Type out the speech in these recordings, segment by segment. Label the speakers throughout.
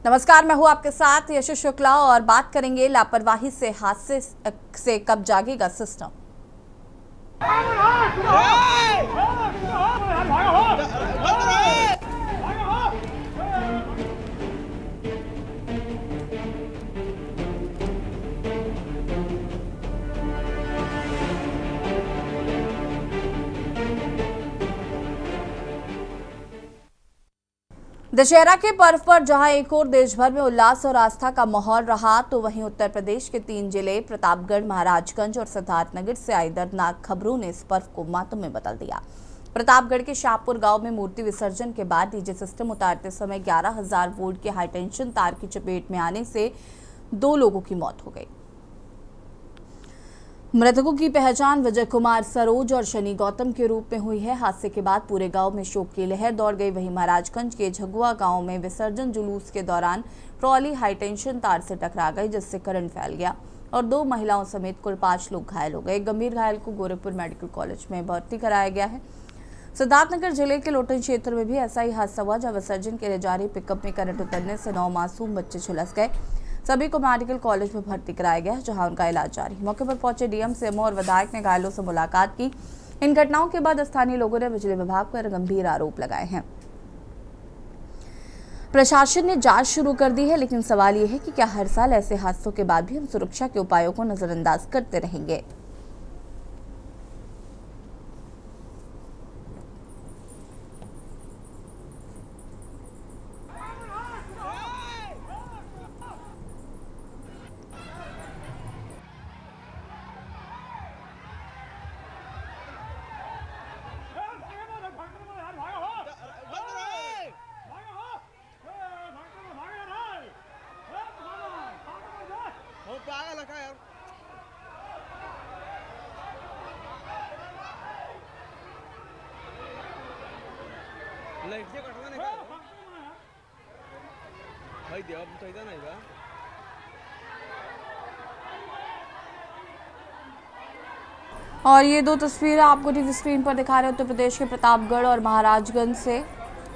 Speaker 1: नमस्कार, मैं हूं आपके साथ यशस्वी शुक्ला और बात करेंगे लापरवाही से हादसे से कब जागेगा सिस्टम। दशहरा के पर्व पर जहां एक और देश भर में उल्लास और आस्था का माहौल रहा, तो वहीं उत्तर प्रदेश के 3 जिले प्रतापगढ़, महाराजगंज और सिद्धार्थनगर से आई दर्दनाक खबरों ने इस पर्व को मातम में बदल दिया। प्रतापगढ़ के शाहपुर गांव में मूर्ति विसर्जन के बाद डीजे सिस्टम उतारते समय 11,000 वोल्ट के हाईटेंशन तार की चपेट में आने से 2 लोगों की मौत हो गई। मृतकों की पहचान विजय कुमार सरोज और शनि गौतम के रूप में हुई है। हादसे के बाद पूरे गांव में शोक की लहर दौड़ गई। वहीं महाराजगंज के झगुआ गांव में विसर्जन जुलूस के दौरान ट्रॉली हाईटेंशन तार से टकरा गई, जिससे करंट फैल गया और 2 महिलाओं समेत कुल 5 लोग घायल हो गए। गंभीर घायल को गोरखपुर मेडिकल कॉलेज में भर्ती कराया गया है। सिद्धार्थनगर जिले के लोटन क्षेत्र में भी ऐसा ही हादसा हुआ, जहां विसर्जन के लिए जा रही पिकअप में करंट उतरने से 9 मासूम बच्चे झुलस गए। सभी को मेडिकल कॉलेज में भर्ती कराया गया, जहां उनका इलाज जारी। मौके पर पहुंचे डीएम, सीएमओ और विधायक ने घायलों से मुलाकात की। इन घटनाओं के बाद स्थानीय लोगों ने बिजली विभाग पर गंभीर आरोप लगाए हैं। प्रशासन ने जांच शुरू कर दी है, लेकिन सवाल यह है कि क्या हर साल ऐसे हादसों के बाद भी हम सुरक्षा के उपायों को नजरअंदाज करते रहेंगे।
Speaker 2: लाईट से कटवा नाही का भाई देवा चाहिए नाही का।
Speaker 1: और ये 2 तस्वीरें आपको टीवी स्क्रीन पर दिखा रहे हैं उत्तर प्रदेश के प्रतापगढ़ और महाराजगंज से,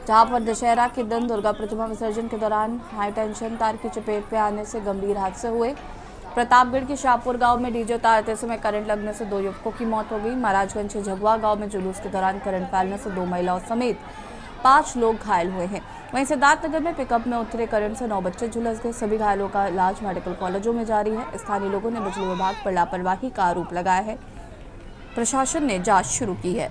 Speaker 1: जहां पर दशहरा के दिन दुर्गा प्रतिमा विसर्जन के दौरान हाई टेंशन तार की चपेट में आने से गंभीर हादसे हुए। प्रतापगढ़ के शाहपुर गांव में डीजे उतारते समय करंट लगने से 2 युवकों की मौत हो गई। महाराजगंज के झगुआ गांव में जुलूस के दौरान करंट फैलने से 2 महिलाओं समेत 5 लोग घायल हुए हैं। वहीं सिद्धार्थनगर में पिकअप में उतरे करंट से 9 बच्चे झुलस गए। सभी घायलों का इलाज मेडिकल कॉलेजों में जारी है। स्थानीय लोगों ने बिजली विभाग पर लापरवाही का आरोप लगाया है। प्रशासन ने जांच शुरू की है।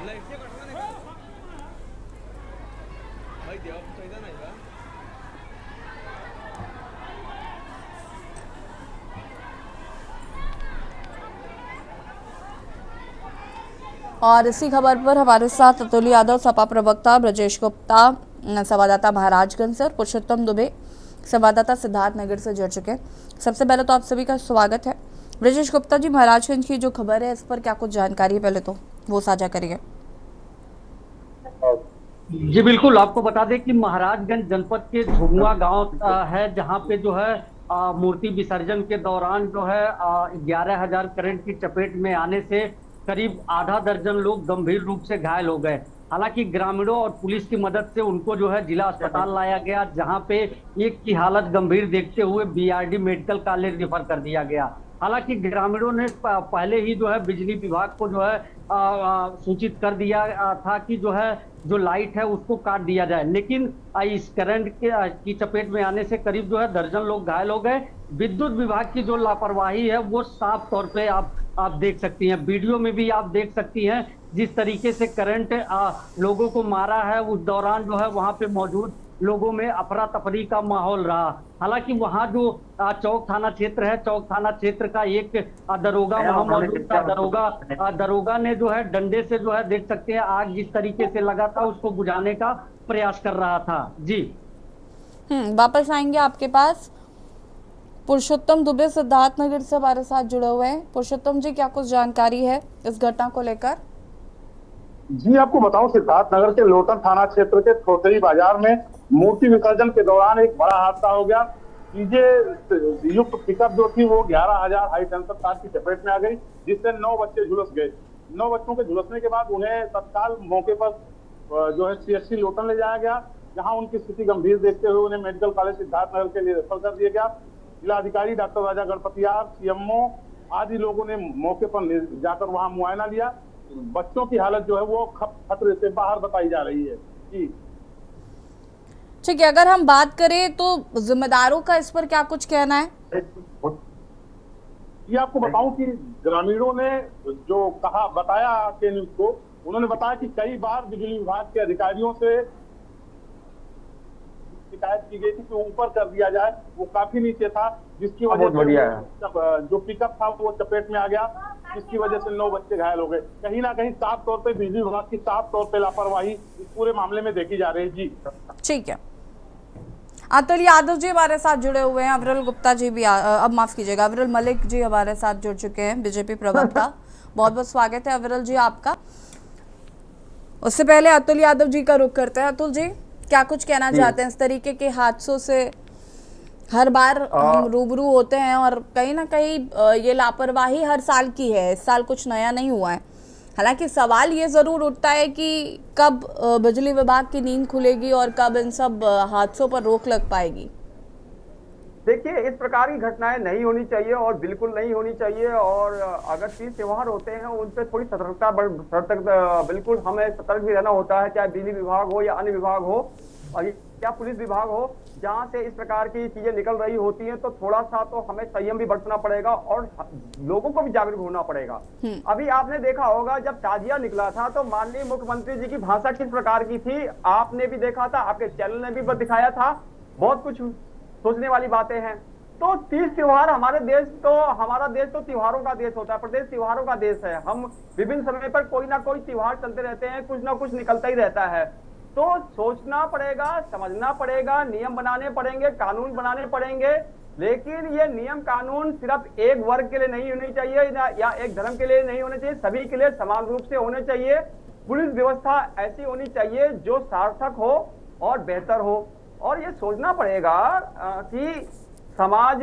Speaker 2: लाईट से कटवा नाही का भाई देवा चाहिए नाही का।
Speaker 1: और इसी खबर पर हमारे साथ अतुल यादव, सपा प्रवक्ता ब्रजेश गुप्ता, संवाददाता महाराजगंज से, और पुरुषोत्तम दुबे, संवाददाता सिद्धार्थनगर से जुड़ चुके हैं। सबसे पहले तो आप सभी का स्वागत है। ब्रजेश गुप्ता जी, महाराजगंज की जो खबर है, इस पर क्या कुछ जानकारी है, पहले तो वो साझा करिए।
Speaker 3: जी बिल्कुल, आपको बता दें कि महाराजगंज जनपद के झुगुआ गांव है, जहां पे जो है मूर्ति विसर्जन के दौरान जो है 11,000 करंट की चपेट में आने से करीब आधा दर्जन लोग गंभीर रूप से घायल हो गए। हालांकि ग्रामीणों और पुलिस की मदद से उनको जो है जिला अस्पताल लाया गया, जहां पे एक की हालत गंभीर देखते हुए बीआरडी मेडिकल कॉलेज रेफर कर दिया गया। हालांकि ग्रामीणों ने पहले ही जो है बिजली विभाग को जो है सूचित कर दिया था कि जो लाइट है उसको काट दिया जाए, लेकिन इस करंट की चपेट में आने से करीब जो है दर्जन लोग घायल हो गए। विद्युत विभाग की जो लापरवाही है वो साफ तौर पे आप देख सकती हैं, वीडियो में भी आप देख सकती हैं जिस तरीके से करंट लोगों को मारा है। उस दौरान जो है वहां पे मौजूद लोगों में अफरा तफरी का माहौल रहा। हालांकि वहां जो चौक थाना क्षेत्र है, चौक थाना क्षेत्र का एक दरोगा वहां मौजूद था। दरोगा ने जो है डंडे से जो है देख सकते हैं आग जिस तरीके से लगा था उसको बुझाने का प्रयास कर रहा था। जी
Speaker 1: वापस आएंगे आपके पास। पुरुषोत्तम दुबे सिद्धार्थनगर से हमारे साथ जुड़े हुए हैं। पुरुषोत्तम जी, क्या कुछ जानकारी है इस घटना को लेकर?
Speaker 4: जी आपको बताऊं, सिद्धार्थनगर के लोटन थाना क्षेत्र के थोथई बाजार में मूर्ति विसर्जन के दौरान एक बड़ा हादसा हो गया। डीजे युक्त पिकअप जो थी वो 11,000 हाई टेंशन तार की चपेट में आ गई, जिससे 9 बच्चे झुलस गए। 9 बच्चों के झुलसने के बाद उन्हें तत्काल मौके पर जो है सीएचसी लोटन ले जाया गया, जहां उनकी स्थिति गंभीर देखते हुए उन्हें मेडिकल कॉलेज सिद्धार्थनगर के लिए रेफर कर दिया गया। जिलाधिकारी डॉक्टर राजा गणपतियार, सीएमओ आदि लोगों ने मौके पर जाकर वहां मुआयना लिया। बच्चों की हालत जो है वो खतरे से बाहर बताई जा रही है। जी
Speaker 1: ठीक है, अगर हम बात करें तो जिम्मेदारों का इस पर क्या कुछ कहना है?
Speaker 4: ये आपको बताऊं कि ग्रामीणों ने जो बताया के न्यूज को, उन्होंने बताया कि कई बार बिजली विभाग के अधिकारियों से शिकायत की गई थी कि ऊपर कर दिया जाए, वो काफी नीचे था, जिसकी वजह से जो पिकअप था वो चपेट में आ गया, जिसकी वजह से 9 बच्चे घायल हो गए। कहीं ना कहीं साफ तौर पे बिजली विभाग की साफ तौर पे लापरवाही इस पूरे मामले में देखी जा रही है। जी
Speaker 1: ठीक है, अतुल यादव जी हमारे साथ जुड़े हुए हैं, अविरल गुप्ता जी भी अब माफ कीजिएगा, अविरल मलिक जी हमारे साथ जुड़ चुके हैं, बीजेपी प्रवक्ता। बहुत बहुत स्वागत है अविरल जी आपका। उससे पहले अतुल यादव जी का रुख करते हैं। अतुल जी, क्या कुछ कहना चाहते हैं? इस तरीके के हादसों से हर बार हम रूबरू होते हैं और कहीं ना कहीं ये लापरवाही हर साल की है, इस साल कुछ नया नहीं हुआ है। हालांकि सवाल ये जरूर उठता है कि कब बिजली विभाग की नींद खुलेगी और कब इन सब हादसों पर रोक लग पाएगी।
Speaker 5: देखिए, इस प्रकार की घटनाएं नहीं होनी चाहिए और बिल्कुल नहीं होनी चाहिए। और अगर तीज त्योहार होते हैं उन पर थोड़ी बिल्कुल हमें सतर्क भी रहना होता है, चाहे बिजली विभाग हो या अन्य विभाग हो या पुलिस विभाग हो। जहां से इस प्रकार की चीजें निकल रही होती हैं तो थोड़ा सा तो हमें संयम भी बरतना पड़ेगा और लोगों को भी जागरूक होना पड़ेगा। अभी आपने देखा होगा जब ताजिया निकला था तो माननीय मुख्यमंत्री जी की भाषा किस प्रकार की थी, आपने भी देखा था, आपके चैनल ने भी दिखाया था। बहुत कुछ सोचने वाली बातें हैं। तो तीज त्योहार हमारा देश तो त्योहारों का देश होता है, प्रदेश त्योहारों का देश है। हम विभिन्न समय पर कोई ना कोई त्योहार चलते रहते हैं, कुछ ना कुछ निकलता ही रहता है। तो सोचना पड़ेगा, समझना पड़ेगा, नियम बनाने पड़ेंगे, कानून बनाने पड़ेंगे। लेकिन ये नियम कानून सिर्फ एक वर्ग के लिए नहीं होनी चाहिए या एक धर्म के लिए नहीं होने चाहिए, सभी के लिए समान रूप से होने चाहिए। पुलिस व्यवस्था ऐसी होनी चाहिए जो सार्थक हो और बेहतर हो। और ये सोचना पड़ेगा कि समाज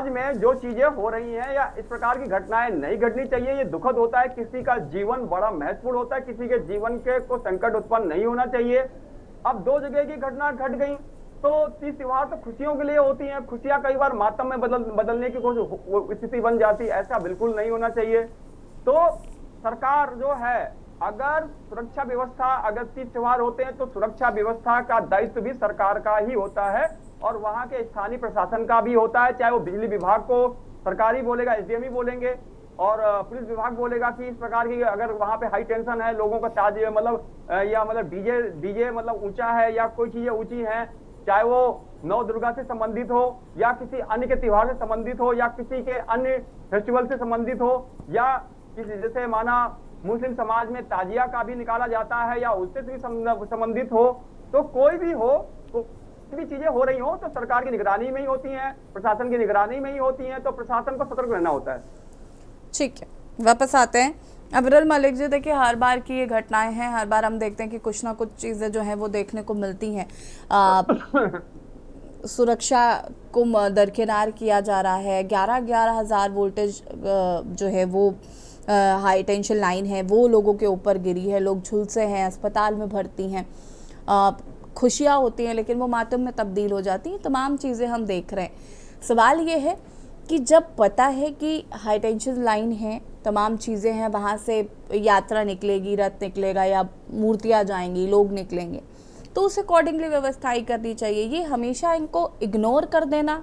Speaker 5: में जो चीजें हो रही हैं या इस प्रकार की घटनाएं नहीं घटनी चाहिए। ये दुखद होता है, किसी का जीवन बड़ा महत्वपूर्ण होता है, किसी के जीवन के को संकट उत्पन्न नहीं होना चाहिए। अब 2 जगह की घटना घट गई तो तीज त्योहार तो खुशियों के लिए होती हैं, खुशियां कई बार मातम में बदलने की कोई स्थिति बन जाती है, ऐसा बिल्कुल नहीं होना चाहिए। तो सरकार जो है, अगर सुरक्षा व्यवस्था, अगर तीज त्योहार होते हैं तो सुरक्षा व्यवस्था का दायित्व भी सरकार का ही होता है और वहां के स्थानीय प्रशासन का भी होता है। चाहे वो बिजली विभाग को सरकारी बोलेगा, एसडीएम ही बोलेंगे, और पुलिस विभाग बोलेगा कि इस प्रकार की अगर वहां पे हाई टेंशन है, लोगों का चार्ज मतलब डीजे मतलब ऊंचा है या कोई चीजें ऊंची हैं, चाहे वो नौ दुर्गा से संबंधित हो या किसी अन्य के त्योहार से संबंधित हो या किसी के अन्य फेस्टिवल से संबंधित हो या किसी जैसे माना मुस्लिम समाज में ताजिया का भी निकाला जाता है या उससे भी संबंधित हो, तो कोई भी हो, तो भी चीजें हो रही हो तो सरकार की निगरानी में ही होती हैं, प्रशासन की निगरानी में ही होती हैं, तो प्रशासन को सतर्क रहना होता है। ठीक है,
Speaker 1: वापस आते हैं अविरल मलिक जी। देखिए, हर बार की ये घटनाएं हैं, हर बार हम देखते हैं कि कुछ ना कुछ चीजें जो हैं वो देखने को मिलती हैं। सुरक्षा को दरकिनार किया जा रहा है, 11,000 वोल्टेज जो है वो हाई टेंशन लाइन है वो लोगों के ऊपर गिरी है, लोग झुलसे हैं, अस्पताल में भर्ती हैं, खुशियाँ होती हैं लेकिन वो मातम में तब्दील हो जाती हैं। तमाम चीज़ें हम देख रहे हैं। सवाल ये है कि जब पता है कि हाई टेंशन लाइन है, तमाम चीज़ें हैं, वहाँ से यात्रा निकलेगी, रथ निकलेगा या मूर्तियाँ जाएंगी, लोग निकलेंगे, तो उस अकॉर्डिंगली व्यवस्था ही करनी चाहिए। ये हमेशा इनको इग्नोर कर देना।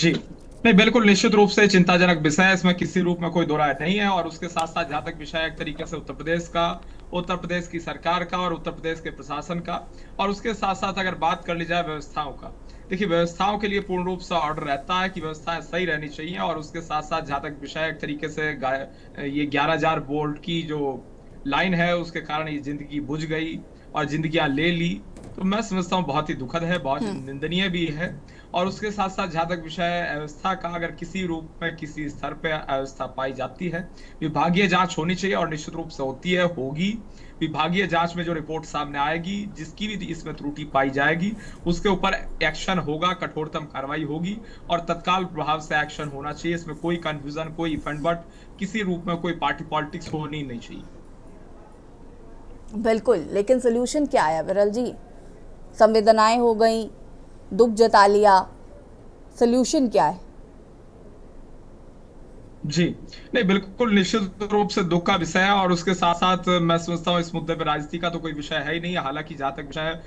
Speaker 6: जी नहीं, बिल्कुल निश्चित रूप से चिंताजनक विषय है, इसमें किसी रूप में कोई दो राय नहीं है। और उसके साथ साथ जहाँ तक विषय एक तरीके से उत्तर प्रदेश की सरकार का और उत्तर प्रदेश के प्रशासन का, और उसके साथ साथ अगर बात कर ली जाए व्यवस्थाओं का, देखिए व्यवस्थाओं के लिए पूर्ण रूप से ऑर्डर रहता है कि व्यवस्थाएं सही रहनी चाहिए। और उसके साथ साथ जहाँ तक विषय एक तरीके से ये 11,000 वोल्ट की जो लाइन है उसके कारण ये जिंदगी बुझ गई और जिंदगियां ले ली, तो मैं समझता हूँ बहुत ही दुखद है, बहुत निंदनीय भी है। और उसके साथ साथ जहां तक विषय अव्यवस्था का, अगर किसी रूप में किसी स्तर पे अव्यवस्था पाई जाती है, विभागीय जांच होनी चाहिए और निश्चित रूप से होती है, होगी। विभागीय जांच में जो रिपोर्ट सामने आएगी, जिसकी भी इसमें त्रुटि पाई जाएगी, उसके ऊपर एक्शन होगा, कठोरतम कार्रवाई होगी और तत्काल प्रभाव से एक्शन होना चाहिए। इसमें कोई कंफ्यूजन, कोई इफेंट बट किसी रूप में कोई पार्टी पॉलिटिक्स होनी नहीं चाहिए।
Speaker 1: बिल्कुल, लेकिन सोल्यूशन क्या है विरल जी? संवेदनाएं हो गई, दुख जता लिया, सोल्यूशन क्या है?
Speaker 6: जी नहीं, बिल्कुल निश्चित रूप से दुख का विषय है और उसके साथ साथ मैं समझता हूँ इस मुद्दे पर राजनीति का तो कोई विषय है ही नहीं। हालांकि जहां तक विषय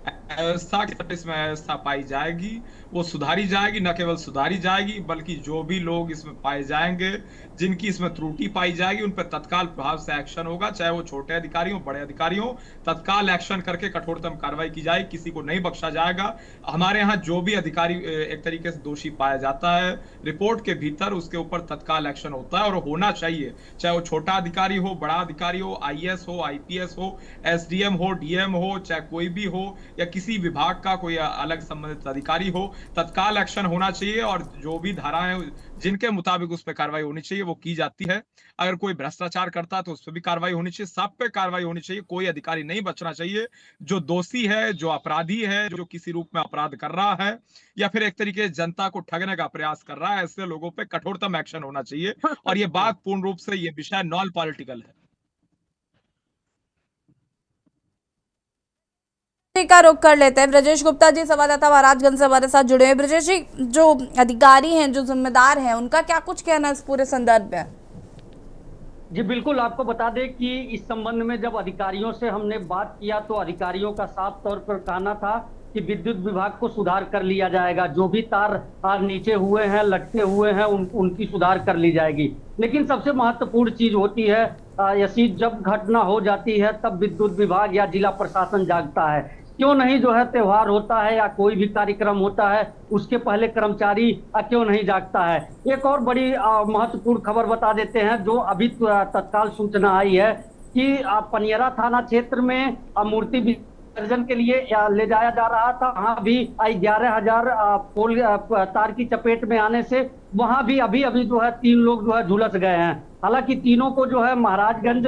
Speaker 6: अव्यवस्था इसमें अव्यवस्था पाई जाएगी, वो सुधारी जाएगी, न केवल सुधारी जाएगी बल्कि जो भी लोग इसमें पाए जाएंगे, जिनकी इसमें त्रुटि पाई जाएगी, उन पर तत्काल प्रभाव से एक्शन होगा, चाहे वो छोटे अधिकारी हो, बड़े अधिकारी हो। तत्काल एक्शन करके कठोरतम कार्रवाई की जाएगी, किसी को नहीं बख्शा जाएगा। हमारे यहाँ जो भी अधिकारी एक तरीके से दोषी पाया जाता है, रिपोर्ट के भीतर उसके ऊपर तत्काल एक्शन होता है और होना चाहिए, चाहे वो छोटा अधिकारी हो, बड़ा अधिकारी हो, आईएएस हो, आईपीएस हो, एसडीएम हो, डीएम हो, चाहे कोई भी हो या किसी विभाग का कोई अलग संबंधित अधिकारी हो, तत्काल एक्शन होना चाहिए और जो भी धाराएं जिनके मुताबिक उस पर कार्रवाई होनी चाहिए वो की जाती है। अगर कोई भ्रष्टाचार करता है तो उस पर भी कार्रवाई होनी चाहिए, सब पे कार्रवाई होनी चाहिए, कोई अधिकारी नहीं बचना चाहिए। जो दोषी है, जो अपराधी है, जो किसी रूप में अपराध कर रहा है या फिर एक तरीके से जनता को ठगने का प्रयास कर रहा है, ऐसे लोगों पे कठोरतम एक्शन होना चाहिए। और ये बात पूर्ण रूप से ये विषय नॉन पॉलिटिकल है।
Speaker 1: का रुख कर लेते हैं। ब्रजेश गुप्ता जी संवाददाता महाराजगंज से हमारे साथ जुड़े हैं। ब्रजेश जी, जो अधिकारी हैं, जो जिम्मेदार हैं, उनका क्या कुछ कहना है इस पूरे संदर्भ में?
Speaker 3: जी बिल्कुल, आपको बता दें कि इस संबंध में जब अधिकारियों से हमने बात किया तो अधिकारियों का साफ तौर पर कहना था कि विद्युत विभाग को सुधार कर लिया जाएगा, जो भी तार नीचे हुए हैं, लटके हुए हैं, उनकी सुधार कर ली जाएगी। लेकिन सबसे महत्वपूर्ण चीज होती है यसी, जब घटना हो जाती है तब विद्युत विभाग या जिला प्रशासन जागता है। क्यों नहीं जो है त्योहार होता है या कोई भी कार्यक्रम होता है उसके पहले कर्मचारी क्यों नहीं जागता है? एक और बड़ी महत्वपूर्ण खबर बता देते हैं जो अभी तत्काल सूचना आई है कि पनियरा थाना क्षेत्र में मूर्ति विसर्जन के लिए ले जाया जा रहा था, वहां भी 11,000 पोल तार की चपेट में आने से वहां भी अभी जो है 3 लोग जो है झुलस गए हैं। हालांकि तीनों को जो है महाराजगंज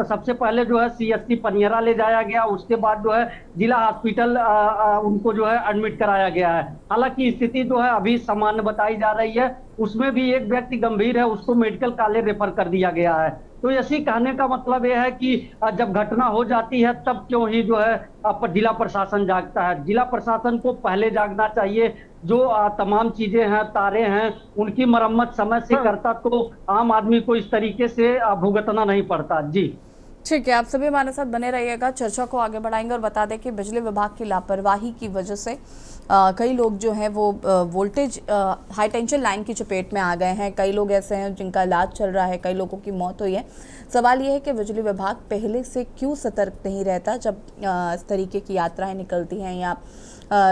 Speaker 3: सबसे पहले जो है सीएससी पनियरा ले जाया गया, उसके बाद जो है जिला हॉस्पिटल उनको जो है एडमिट कराया गया है। हालांकि स्थिति जो है अभी सामान्य बताई जा रही है, उसमें भी एक व्यक्ति गंभीर है, उसको मेडिकल कॉलेज रेफर कर दिया गया है। तो ऐसी कहने का मतलब यह है कि जब घटना हो जाती है तब क्यों ही जो है जिला प्रशासन जागता है? जिला प्रशासन को पहले जागना चाहिए। जो तमाम चीजें हैं, तारे हैं, उनकी मरम्मत समय से करता तो आम आदमी को इस तरीके से भुगतना नहीं पड़ता। जी
Speaker 1: ठीक है, आप सभी हमारे साथ बने रहिएगा, चर्चा को आगे बढ़ाएंगे और बता दें कि बिजली विभाग की लापरवाही की वजह से कई लोग जो हैं वो वोल्टेज हाई टेंशन लाइन की चपेट में आ गए हैं। कई लोग ऐसे हैं जिनका इलाज चल रहा है, कई लोगों की मौत हुई है। सवाल ये है कि बिजली विभाग पहले से क्यों सतर्क नहीं रहता जब इस तरीके की यात्राएं निकलती हैं या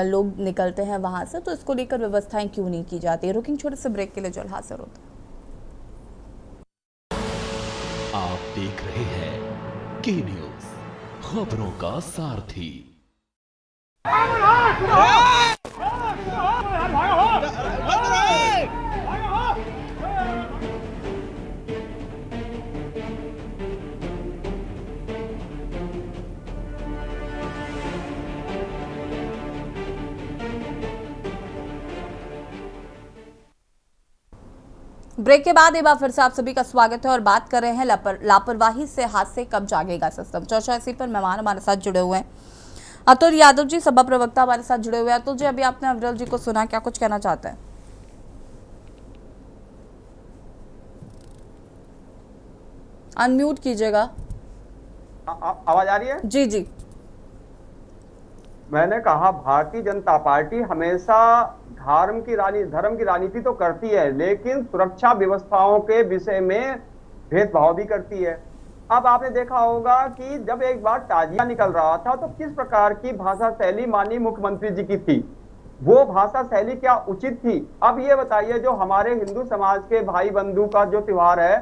Speaker 1: लोग निकलते हैं वहाँ से, तो इसको लेकर व्यवस्थाएं क्यों नहीं की जाती? रुकिंग छोटे से ब्रेक के लिए जल्द हाजिर होता है।
Speaker 7: आप देख रहे हैं के न्यूज़, खबरों का सारथी।
Speaker 1: ब्रेक के बाद एक बार फिर से आप सभी का स्वागत है और बात कर रहे हैं लापरवाही से हादसे कब जागेगा सिस्टम। चर्चा इसी पर मेहमान हमारे साथ जुड़े हुए हैं। अतुल यादव जी सभा प्रवक्ता हमारे साथ जुड़े हुए हैं। अतुल जी, अभी आपने अविरल जी को सुना, क्या कुछ कहना चाहते हैं? अनम्यूट कीजिएगा।
Speaker 5: आवाज आ रही है?
Speaker 1: जी जी।
Speaker 5: मैंने कहा भारतीय जनता पार्टी हमेशा धर्म की राजनीति तो करती है, लेकिन सुरक्षा व्यवस्थाओं के विषय में भेदभाव भी करती है। अब आपने देखा होगा कि जब एक बार ताजिया निकल रहा था तो किस प्रकार की भाषा शैली माननीय मुख्यमंत्री जी की थी, वो भाषा शैली क्या उचित थी? अब ये बताइए, जो हमारे हिंदू समाज के भाई बंधु का जो त्योहार है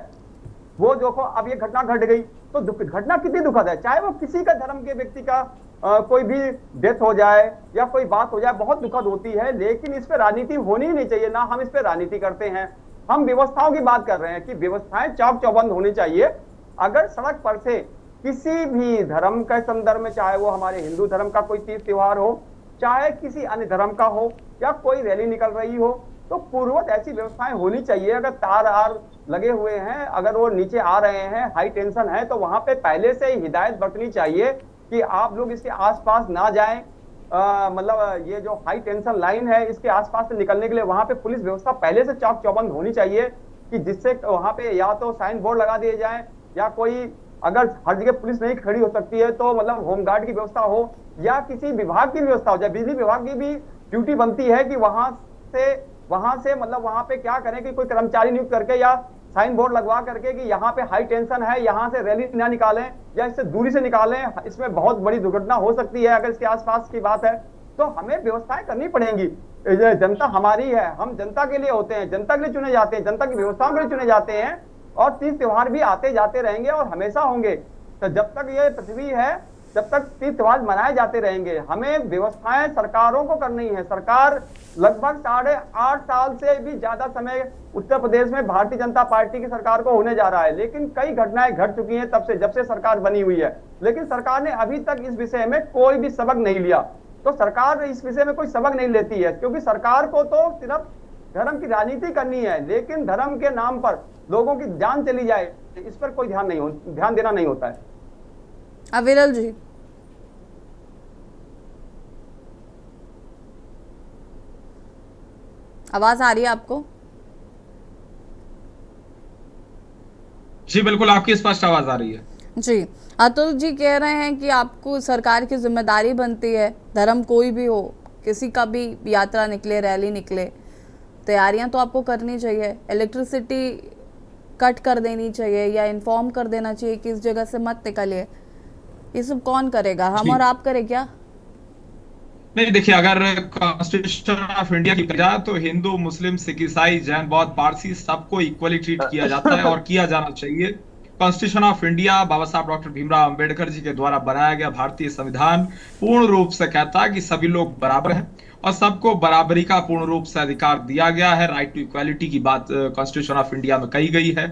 Speaker 5: वो देखो, अब ये घटना घट गई तो घटना कितनी दुखद है, चाहे वो किसी का धर्म के व्यक्ति का कोई भी डेथ हो जाए या कोई बात हो जाए, बहुत दुखद होती है, लेकिन इस पे राजनीति होनी ही नहीं चाहिए। ना हम इस पे राजनीति करते हैं, हम व्यवस्थाओं की बात कर रहे हैं कि व्यवस्थाएं चाक चौबंद होनी चाहिए। अगर सड़क पर से किसी भी धर्म के संदर्भ में, चाहे वो हमारे हिंदू धर्म का कोई तीज त्योहार हो, चाहे किसी अन्य धर्म का हो, या कोई रैली निकल रही हो, तो पूर्ववत ऐसी व्यवस्थाएं होनी चाहिए। अगर तार आर लगे हुए हैं, अगर वो नीचे आ रहे हैं, हाई टेंशन है, तो वहां पे पहले से ही हिदायत बरतनी चाहिए कि आप लोग इसके आसपास ना जाएं। मतलब ये जो हाई टेंशन लाइन है, इसके आसपास से निकलने के लिए वहां पे पुलिस व्यवस्था पहले से चाक चौबंद होनी चाहिए, कि जिससे वहां पे या तो साइन बोर्ड लगा दिए जाए, या कोई, अगर हर जगह पुलिस नहीं खड़ी हो सकती है तो मतलब होमगार्ड की व्यवस्था हो, या किसी विभाग की व्यवस्था हो जाए। बिजली विभाग की भी ड्यूटी बनती है कि वहां से मतलब वहां पे क्या करें कि कोई कर्मचारी नियुक्त करके या साइन बोर्ड लगवा करके कि यहाँ पे हाई टेंशन है, यहाँ से रैली ना निकालें या इससे दूरी से निकालें, इसमें बहुत बड़ी दुर्घटना हो सकती है। अगर इसके आसपास की बात है तो हमें व्यवस्थाएं करनी पड़ेंगी। जनता हमारी है, हम जनता के लिए होते हैं, जनता के लिए चुने जाते हैं, जनता की व्यवस्थाओं के लिए चुने जाते हैं, और तीज त्योहार भी आते जाते रहेंगे और हमेशा होंगे। तो जब तक ये पृथ्वी है तब तक तीज त्योहार मनाए जाते रहेंगे। हमें व्यवस्थाएं सरकारों को करनी है। सरकार लगभग 8.5 साल से भी ज्यादा समय उत्तर प्रदेश में भारतीय जनता पार्टी की सरकार को होने जा रहा है, लेकिन कई घटनाएं घट चुकी हैं तब से, जब से सरकार बनी हुई है, लेकिन सरकार ने अभी तक इस विषय में कोई भी सबक नहीं लिया। तो सरकार इस विषय में कोई सबक नहीं लेती है, क्योंकि सरकार को तो सिर्फ धर्म की राजनीति करनी है, लेकिन धर्म के नाम पर लोगों की जान चली जाए, इस पर कोई ध्यान देना नहीं होता है।
Speaker 1: अविरल जी, आवाज आ रही है आपको?
Speaker 6: जी बिल्कुल, आपकी स्पष्ट आवाज आ रही है।
Speaker 1: जी, अतुल जी कह रहे हैं कि आपको सरकार की जिम्मेदारी बनती है, धर्म कोई भी हो, किसी का भी यात्रा निकले, रैली निकले, तैयारियां तो आपको करनी चाहिए। इलेक्ट्रिसिटी कट कर देनी चाहिए या इन्फॉर्म कर देना चाहिए कि इस जगह से मत निकलिए। ये सब कौन करेगा, हम और आप करें क्या?
Speaker 6: नहीं देखिए, अगर कॉन्स्टिट्यूशन ऑफ इंडिया की जाए तो हिंदू, मुस्लिम, सिख, ईसाई, जैन, बौद्ध, पारसी सबको इक्वली ट्रीट किया जाता है और किया जाना चाहिए। कॉन्स्टिट्यूशन ऑफ इंडिया बाबा साहब डॉक्टर भीमराव अंबेडकर जी के द्वारा बनाया गया भारतीय संविधान पूर्ण रूप से कहता है कि सभी लोग बराबर हैं और सबको बराबरी का पूर्ण रूप से अधिकार दिया गया है। राइट टू इक्वालिटी की बात कॉन्स्टिट्यूशन ऑफ इंडिया में कही गई है,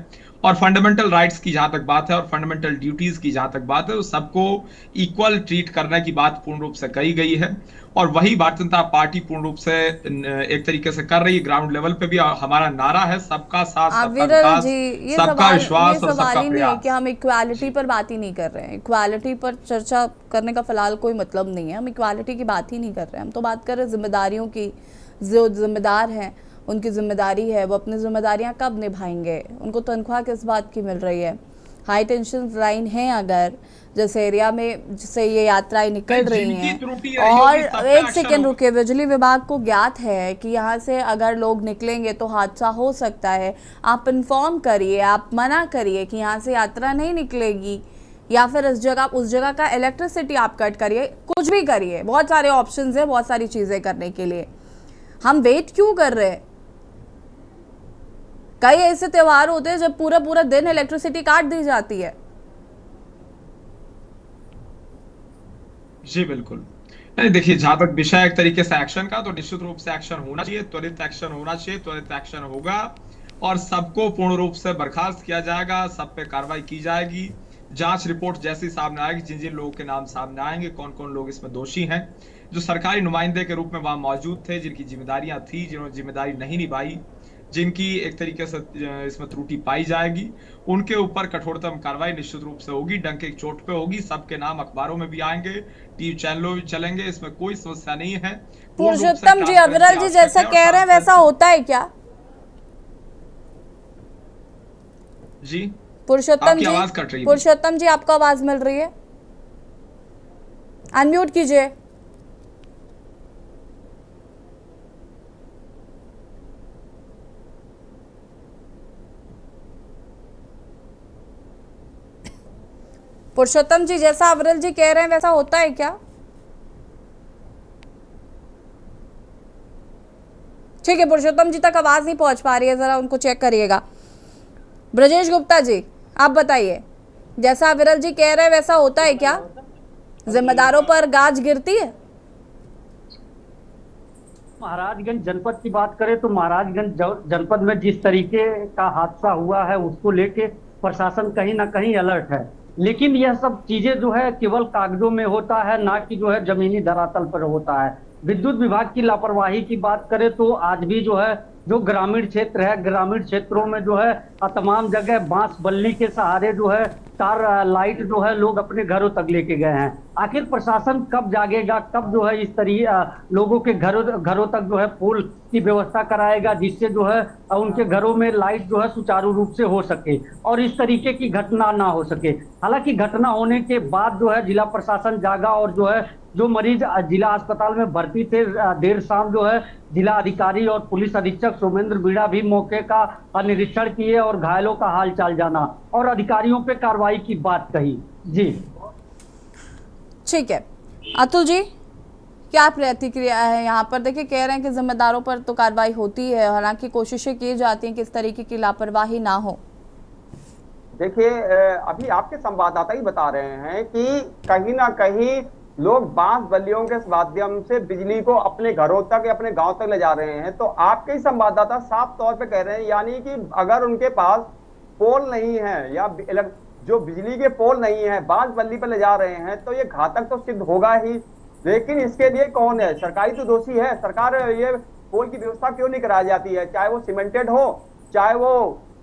Speaker 6: और फंडामेंटल राइट्स की जहां तक बात है और फंडामेंटल ड्यूटीज की जहां तक बात है, तो सबको इक्वल ट्रीट करने की बात पूर्ण रूप से कही गई है, और वही भारतीय जनता पार्टी पूर्ण रूप से एक तरीके से कर रही है। ग्राउंड लेवल पे भी हमारा नारा है सबका साथ, सबका विकास, सबका विश्वास और सबका प्रयास।
Speaker 1: कि हम इक्वालिटी पर बात ही नहीं कर रहे हैं, इक्वालिटी पर चर्चा करने का फिलहाल कोई मतलब नहीं है, हम इक्वालिटी की बात ही नहीं कर रहे हैं। हम तो बात कर रहे हैं जिम्मेदारियों की। जो जिम्मेदार हैं उनकी जिम्मेदारी है, वो अपनी जिम्मेदारियां कब निभाएंगे, उनको तनख्वाह किस बात की मिल रही है। हाई टेंशन लाइन है अगर जिस एरिया में जिससे ये यात्राएं निकल रही हैं, और एक सेकेंड रुके, बिजली विभाग को ज्ञात है कि यहाँ से अगर लोग निकलेंगे तो हादसा हो सकता है, आप इन्फॉर्म करिए, आप मना करिए कि यहाँ से यात्रा नहीं निकलेगी, या फिर इस जगह उस जगह का इलेक्ट्रिसिटी आप कट करिए, कुछ भी करिए। बहुत सारे ऑप्शंस है, बहुत सारी चीजें करने के लिए। हम वेट क्यों कर रहे हैं? कई ऐसे त्योहार होते हैं जब पूरा पूरा दिन इलेक्ट्रिसिटी काट दी जाती है।
Speaker 6: जी बिल्कुल, नहीं देखिए, जहां तक विषय एक तरीके से एक्शन का, तो निश्चित रूप से एक्शन होना चाहिए, त्वरित एक्शन होना चाहिए, त्वरित एक्शन होगा और सबको पूर्ण रूप से बर्खास्त किया जाएगा, सब पे कार्रवाई की जाएगी। जांच रिपोर्ट जैसी सामने आएगी, जिन जिन लोगों के नाम सामने आएंगे, कौन कौन लोग इसमें दोषी हैं, जो सरकारी नुमाइंदे के रूप में वहां मौजूद थे, जिनकी जिम्मेदारियां थी, जिन्होंने जिम्मेदारी नहीं निभाई, जिनकी एक तरीके से इसमें त्रुटि पाई जाएगी, उनके ऊपर कठोरतम कार्रवाई निश्चित रूप से होगी, डंके की चोट पे होगी। सबके नाम अखबारों में भी आएंगे, टीवी चैनलों में चलेंगे, इसमें कोई समस्या नहीं है।
Speaker 1: पुरुषोत्तम जी, अविरल जी जैसा कह रहे हैं वैसा होता है क्या?
Speaker 6: जी
Speaker 1: पुरुषोत्तम जी,
Speaker 6: आवाज कट रही है।
Speaker 1: पुरुषोत्तम जी, आपको आवाज मिल रही है? अनम्यूट कीजिए। पुरुषोत्तम जी, जैसा अविरल जी कह रहे हैं वैसा होता है क्या? ठीक है, पुरुषोत्तम जी तक आवाज नहीं पहुंच पा रही है, जरा उनको चेक करिएगा। ब्रजेश गुप्ता जी, आप बताइए, जैसा अविरल जी कह रहे हैं वैसा होता है क्या? जिम्मेदारों पर गाज गिरती है?
Speaker 3: महाराजगंज जनपद की बात करें तो महाराजगंज जनपद में जिस तरीके का हादसा हुआ है उसको लेके प्रशासन कहीं ना कहीं अलर्ट है, लेकिन यह सब चीजें जो है केवल कागजों में होता है, ना कि जो है जमीनी धरातल पर होता है। विद्युत विभाग की लापरवाही की बात करें तो आज भी जो है जो ग्रामीण क्षेत्र है, ग्रामीण क्षेत्रों में जो है तमाम जगह बांस बल्ली के सहारे जो है तार लाइट जो है लोग अपने घरों तक लेके गए हैं। आखिर प्रशासन कब जागेगा, कब जो है इस तरीके लोगों के घरों तक जो है पोल की व्यवस्था कराएगा जिससे जो है उनके घरों में लाइट जो है सुचारू रूप से हो सके और इस तरीके की घटना ना हो सके। हालांकि घटना होने के बाद जो है जिला प्रशासन जागा और जो है जो मरीज जिला अस्पताल में भर्ती थे देर शाम जो है जिला अधिकारी और पुलिस अधीक्षक सोमेंद्र बीड़ा भी मौके का निरीक्षण किए और घायलों का हालचाल जाना और अधिकारियों पे कार्रवाई की बात कही। जी
Speaker 1: ठीक है अतुल जी, क्या प्रतिक्रिया है यहाँ पर? देखिए कह रहे हैं कि जिम्मेदारों पर तो कार्रवाई होती है, हालांकि कोशिशें की जाती हैं कि इस तरीके की लापरवाही ना हो।
Speaker 5: देखिए अभी आपके संवाददाता ही बता रहे हैं कि कहीं ना कहीं लोग बांस बल्लियों के माध्यम से बिजली को अपने घरों तक या अपने गांव तक ले जा रहे हैं। तो आपके ही संवाददाता साफ तौर पे कह रहे हैं, यानी कि अगर उनके पास पोल नहीं है या जो बिजली के पोल नहीं है, बांस बल्ली पर ले जा रहे हैं, तो ये घातक तो सिद्ध होगा ही। लेकिन इसके लिए कौन है? सरकारी तो दोषी है। सरकार ये पोल की व्यवस्था क्यों नहीं कराई जाती है? चाहे वो सीमेंटेड हो, चाहे वो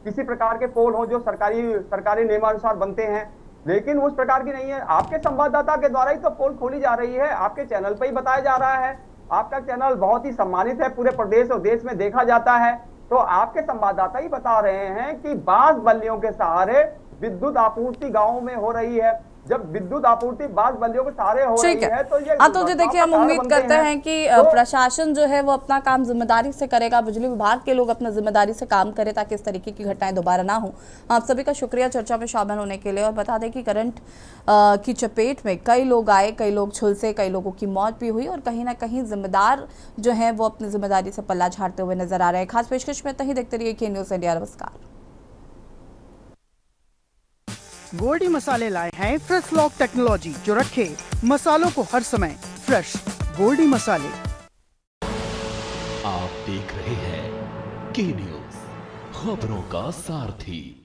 Speaker 5: किसी प्रकार के पोल हो जो सरकारी नियमानुसार बनते हैं, लेकिन उस प्रकार की नहीं है। आपके संवाददाता के द्वारा ही तो पोल खोली जा रही है, आपके चैनल पर ही बताया जा रहा है। आपका चैनल बहुत ही सम्मानित है, पूरे प्रदेश और देश में देखा जाता है। तो आपके संवाददाता ही बता रहे हैं कि बांस बल्लियों के सहारे विद्युत आपूर्ति गांवों में हो रही है। जब विद्युत आपूर्ति बांस बल्लियों के सहारे हो रही है तो ये
Speaker 1: अतुल जी देखिए, हम उम्मीद करते हैं कि प्रशासन जो है वो अपना काम जिम्मेदारी से करेगा, बिजली विभाग के लोग अपना जिम्मेदारी से काम करें ताकि इस तरीके की घटनाएं दोबारा ना हो। आप सभी का शुक्रिया चर्चा में शामिल होने के लिए। और बता दें कि करंट की चपेट में कई लोग आए, कई लोग झुलसे, कई लोगों की मौत भी हुई और कहीं ना कहीं जिम्मेदार जो है वो अपनी जिम्मेदारी से पल्ला झाड़ते हुए नजर आ रहे हैं। खास पेशकश में तही देखते रहिए के न्यूज़ इंडिया। नमस्कार।
Speaker 8: गोल्डी मसाले लाए हैं फ्रेश लॉक टेक्नोलॉजी जो रखे मसालों को हर समय फ्रेश। गोल्डी मसाले।
Speaker 7: आप देख रहे हैं के न्यूज़, खबरों का सारथी।